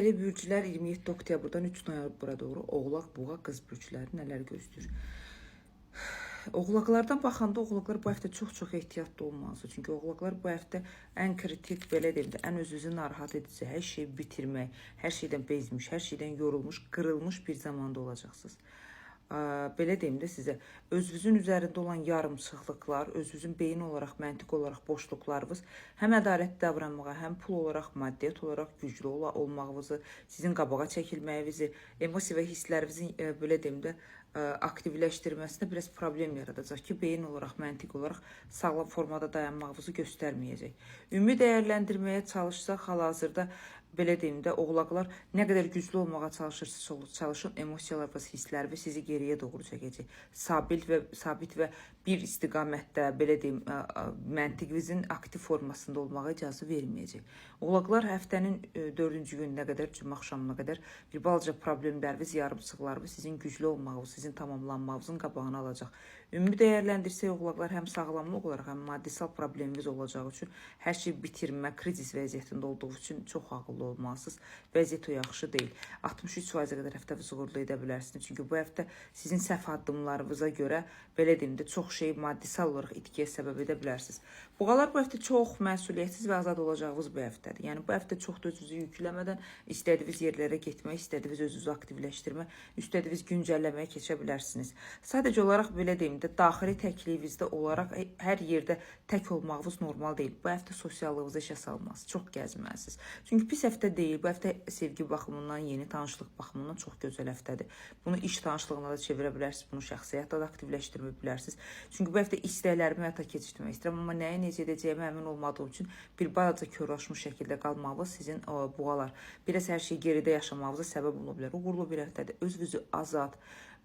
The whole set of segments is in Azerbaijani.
Bürcülər 27 oktyabrdan 3 noyabra doğru Oğlaq, Buğa, Qız bürcüləri nələr gözləyir? Oğlaqlardan baxanda oğlaqlar bu həftə çox ehtiyatlı olmalıdır. Çünki oğlaqlar bu həftə ən kritik, belə deyim də, ən özünüzü narahat edici, hər şeyi bitirmək, hər şeydən bezmiş, hər şeydən yorulmuş, qırılmış bir zamanda olacaqsınız. Belə deyim də sizə, özünüzün üzərində olan yarımçıqlıqlar, özünüzün beyin olaraq, məntiq olaraq boşluqlarınız həm ədalətli davranmağa, həm pul olaraq, maddiyyat olaraq güclü olmağınızı, sizin qabağa çəkilməyinizi, emosi və hisslərinizin belə deyim də aktivləşdirməsində biraz problem yaradacaq ki, beyin olaraq, məntiq olaraq sağlam formada dayanmağınızı göstərməyəcək. Ümumi dəyərləndirməyə çalışsaq, hal-hazırda belə deyim də, oğlaqlar nə qədər güclü olmağa çalışırsınız, çalışın, emosiyalarınız, hissləriniz sizi geriyə doğru çəkəcək. Sabit və bir istiqamətdə, belə deyim, məntiqinizin aktiv formasında olmağa icazə verməyəcək. Oğlaqlar həftənin 4-cü gününə qədər, cümə axşamına qədər bir balaca problemləriniz, yarımçıqlarınız sizin güclü olmağınız, sizin tamamlanmağınızın qabağını alacaq. Ümumi dəyərləndirsək, oğlaqlar həm sağlamlıq olaraq, həm maddisal probleminiz olacağı üçün, hər şey bitirmə, krizis vəziyyətində olduğu üçün çox ağıllı olmalısınız. Vəziyyət o yaxşı deyil. 63%-ə qədər həftənizi uğurlu edə bilərsiniz. Çünki bu həftə sizin səhv addımlarınıza görə, belə deyim də, çox şey maddisal olaraq itkiyə səbəb edə bilərsiniz. Buğalar bu həftə çox məsuliyyətsiz və azad olacağınız bir həftədir. Yəni bu həftə çox da özünüzü yükləmədən istədiyiniz yerlərə getmək, istədiyiniz özünüzü aktivləşdirmək, istədiyiniz güncəlləməyə keçə bilərsiniz. Sadəcə olaraq belə deyim də, daxili təklifinizdə olaraq hər yerdə tək olmağınız normal deyil. Bu həftə sosiallığınızı işə salmalısınız, çox gəzməlisiniz. Çünki pis həftə deyil. Bu həftə sevgi baxımından, yeni tanışlıq baxımından çox gözəl həftədir. Bunu iş tanışlığına da çevirə bilərsiniz, bunu şəxsi həyatda da aktivləşdirə bilərsiniz. Çünki bu həftə istəklərimi həyata keçirmək istəyirəm, amma nəyi necə edəcəyimə əmin olmadığım üçün bir balaca körlaşmış şəkildə qalmağınız sizin buğalar biraz hər şey geridə yaşamağınıza səbəb ola bilər. Uğurlu bir həftədir. Özünüzü azad,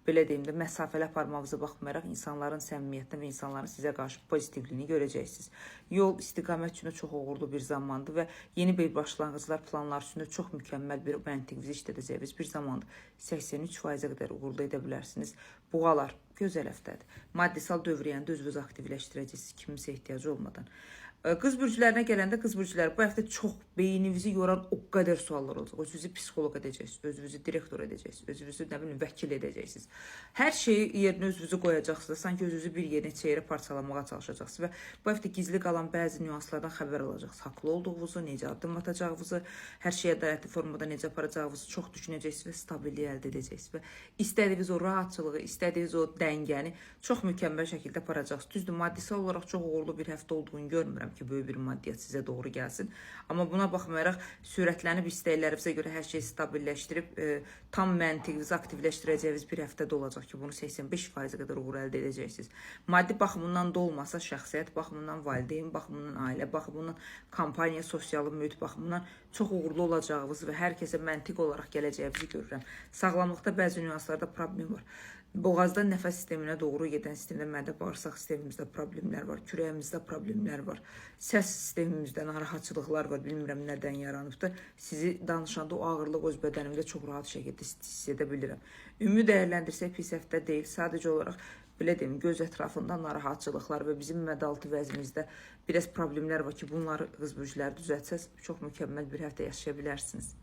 belə deyim də, məsafəli aparmağınıza baxmayaraq insanların səmimiyyətinə və insanların sizə qarşı pozitivliyini görəcəksiniz. Yol istiqamət üçün çox uğurlu bir zamandır və yeni bir başlanğıclar, planlar üstündə çox mükəmməl bir məntiqinizi işlədəcəyiniz bir zamandır. 83%-ə qədər uğurlu edə bilərsiniz. Buğalar, gözəl həftədir. Maddisal dövriyyəndə özünüzü aktivləşdirəcəksiniz, kiminsə ehtiyacı olmadan. Qız bürcülərinə gələndə, qız bürcüləri bu həftə çox beyninizi yoran o qədər suallar olacaq. Özünüzü psixoloq edəcəksiniz, özünüzü direktor edəcəksiniz, özünüzü nə bilim vəkil edəcəksiniz. Hər şeyi yerinə özünüzü qoyacaqsınız. Sanki özünüzü bir yerinə çeyrə parçalamağa çalışacaqsınız və bu həftə gizli qalan bəzi nüanslardan xəbər alacaqsınız. Haqlı olduğunuzu, necə addım atacağınızı, hər şeyə ədalətli formada necə aparacağınızı çox düşünəcəksiniz və stabilliyi əldə edəcəksiniz və istədiyiniz o rahatçılığı, istədiyiniz o dəngəni çox mükəmməl şəkildə aparacaqsınız. Düzdür, maddisal olaraq çox uğurlu bir həftə olduğunu görmürəm ki, böyük bir maddiyyat sizə doğru gəlsin. Amma buna baxmayaraq sürətlənib istəklərinizə görə hər şeyi stabilləşdirib tam məntiqinizi aktivləşdirəcəyiniz bir həftədə olacaq ki, bunu 85%-ə qədər uğur əldə edəcəksiniz. Maddi baxımından da olmasa, şəxsiyyət baxımından, valideyn baxımından, ailə baxımından, kampaniya, sosial mühit baxımından çox uğurlu olacağınız və hər kəsə məntiq olaraq gələcəyinizi görürəm. Sağlamlıqda bəzi nüanslarda problem var. Boğazdan nəfəs sisteminə doğru gedən sistemdə, mədə-bağırsaq sistemimizdə problemlər var, kürəyimizdə problemlər var, səs sistemimizdə narahatçılıqlar var, bilmirəm nədən yaranıbdır. Sizi danışanda o ağırlıq öz bədənimdə çox rahat şəkildə hiss edə bilirəm. Ümumi dəyərləndirsək pis həftə deyil, sadəcə olaraq belə deyim, göz ətrafında narahatçılıqlar və bizim mədaltı vəzimizdə biraz problemlər var ki, bunları qız bürcüləri düzəltsəz çox mükəmməl bir həftə yaşaya bilərsiniz.